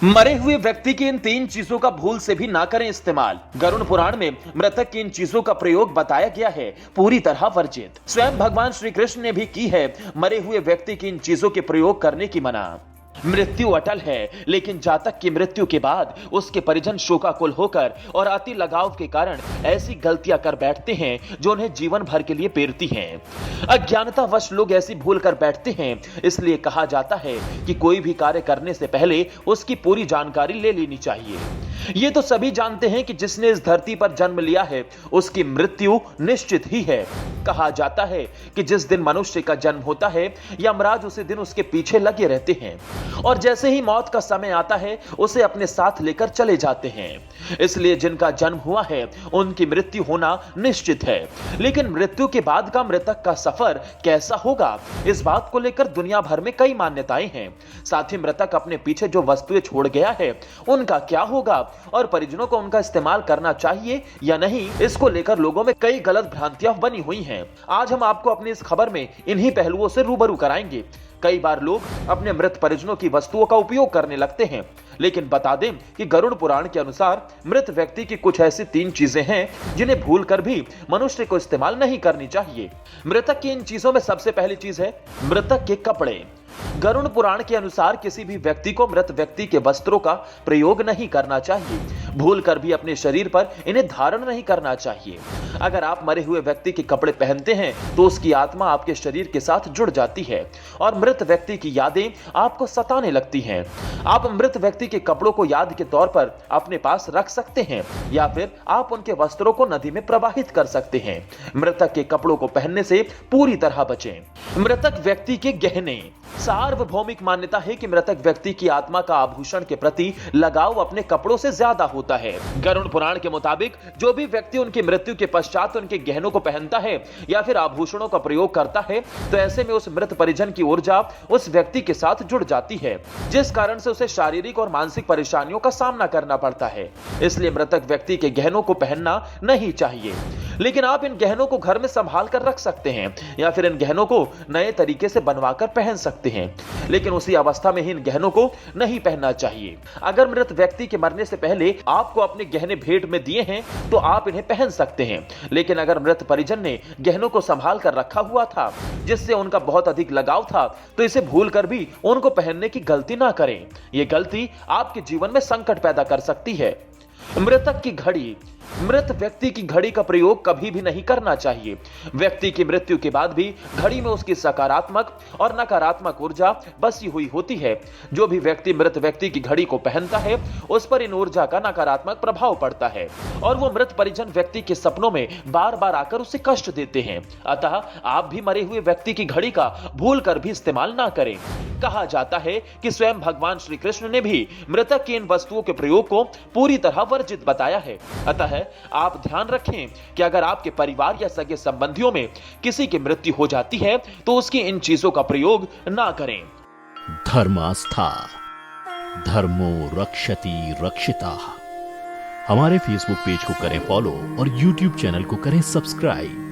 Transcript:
मरे हुए व्यक्ति की इन 3 चीजों का भूल से भी ना करें इस्तेमाल। गरुड़ पुराण में मृतक की इन चीजों का प्रयोग बताया गया है पूरी तरह वर्जित। स्वयं भगवान श्री कृष्ण ने भी की है मरे हुए व्यक्ति की इन चीजों के प्रयोग करने की मना। मृत्यु अटल है, लेकिन जातक की मृत्यु के बाद उसके परिजन शोकाकुल होकर और अति लगाव के कारण ऐसी गलतियां कर बैठते हैं जो उन्हें जीवन भर के लिए पेरती हैं। अज्ञानतावश लोग ऐसी भूल कर बैठते हैं, इसलिए कहा जाता है कि कोई भी कार्य करने से पहले उसकी पूरी जानकारी ले लेनी चाहिए। ये तो सभी जानते हैं कि जिसने इस धरती पर जन्म लिया है उसकी मृत्यु निश्चित ही है। कहा जाता है कि जिस दिन मनुष्य का जन्म होता है यमराज उसी दिन उसके पीछे लगे रहते हैं और जैसे ही मौत का समय आता है उसे अपने साथ लेकर चले जाते हैं। इसलिए जिनका जन्म हुआ है उनकी मृत्यु होना निश्चित है, लेकिन मृत्यु के बाद का मृतक का सफर कैसा होगा, इस बात को लेकर दुनिया भर में कई मान्यताएं हैं। साथ ही मृतक अपने पीछे जो वस्तुएं छोड़ गया है उनका क्या होगा और परिजनों को उनका इस्तेमाल करना चाहिए या नहीं, इसको लेकर लोगों में कई गलत भ्रांतियां बनी हुई हैं। आज हम आपको अपनी इस खबर में इन्हीं पहलुओं से रूबरू कराएंगे। कई बार लोग अपने मृत परिजनों की वस्तुओं का उपयोग करने लगते हैं, लेकिन बता दें कि गरुड़ पुराण के अनुसार मृत व्यक्ति की कुछ ऐसी 3 चीजें हैं जिन्हें भूलकर भी मनुष्य को इस्तेमाल नहीं करनी चाहिए। मृतक की इन चीजों में सबसे पहली चीज है मृतक के कपड़े। गरुड़ पुराण के अनुसार किसी भी व्यक्ति को मृत व्यक्ति के वस्त्रों का प्रयोग नहीं करना चाहिए। भूलकर भी अपने शरीर पर इन्हें धारण नहीं करना चाहिए। अगर आप मरे हुए व्यक्ति के कपड़े पहनते हैं तो उसकी आत्मा आपके शरीर के साथ जुड़ जाती है और मृत व्यक्ति की यादें आपको सताने लगती हैं। आप मृत व्यक्ति के कपड़ों को याद के तौर पर अपने पास रख सकते हैं या फिर आप उनके वस्त्रों को नदी में प्रवाहित कर सकते हैं। मृतक के कपड़ों को पहनने से पूरी तरह बचें। मृतक व्यक्ति के गहने। सार्वभौमिक मान्यता है कि मृतक व्यक्ति की आत्मा का आभूषण के प्रति लगाव अपने कपड़ों से ज्यादा होता है। गरुड़ पुराण के मुताबिक जो भी व्यक्ति उनकी मृत्यु के पश्चात उनके गहनों को पहनता है या फिर आभूषणों का प्रयोग करता है तो ऐसे में उस मृत परिजन की ऊर्जा उस व्यक्ति के साथ जुड़ जाती है, जिस कारण से उसे शारीरिक और मानसिक परेशानियों का सामना करना पड़ता है। इसलिए मृतक व्यक्ति के गहनों को पहनना नहीं चाहिए, लेकिन आप इन गहनों को घर में संभाल कर रख सकते हैं या फिर इन गहनों को नए तरीके से बनवाकर पहन सकते हैं, लेकिन उसी अवस्था में ही इन गहनों को नहीं पहनना चाहिए। अगर मृत व्यक्ति के मरने से पहले आपको अपने गहने भेंट में दिए हैं तो आप इन्हें पहन सकते हैं, लेकिन अगर मृत परिजन ने गहनों को संभाल कर रखा हुआ था जिससे उनका बहुत अधिक लगाव था तो इसे भूलकर भी उनको पहनने की गलती ना करें। यह गलती आपके जीवन में संकट पैदा कर सकती है। मृतक की घड़ी। मृत व्यक्ति की घड़ी का प्रयोग कभी भी नहीं करना चाहिए। व्यक्ति की मृत्यु के बाद भी घड़ी में उसकी सकारात्मक और नकारात्मक ऊर्जा बसी हुई होती है। जो भी व्यक्ति मृत व्यक्ति की घड़ी को पहनता है उस पर इन ऊर्जा का नकारात्मक प्रभाव पड़ता है और वो मृत परिजन व्यक्ति के सपनों में बार बार आकर उसे कष्ट देते हैं। अतः आप भी मरे हुए व्यक्ति की घड़ी का भूल कर भी इस्तेमाल ना करें। कहा जाता है कि स्वयं भगवान श्री कृष्ण ने भी मृतक की इन वस्तुओं के प्रयोग को पूरी तरह वर्जित बताया है। अतः आप ध्यान रखें कि अगर आपके परिवार या सगे संबंधियों में किसी की मृत्यु हो जाती है तो उसकी इन चीजों का प्रयोग ना करें। धर्मास्था धर्मो रक्षति रक्षिताः। हमारे फेसबुक पेज को करें फॉलो और यूट्यूब चैनल को करें सब्सक्राइब।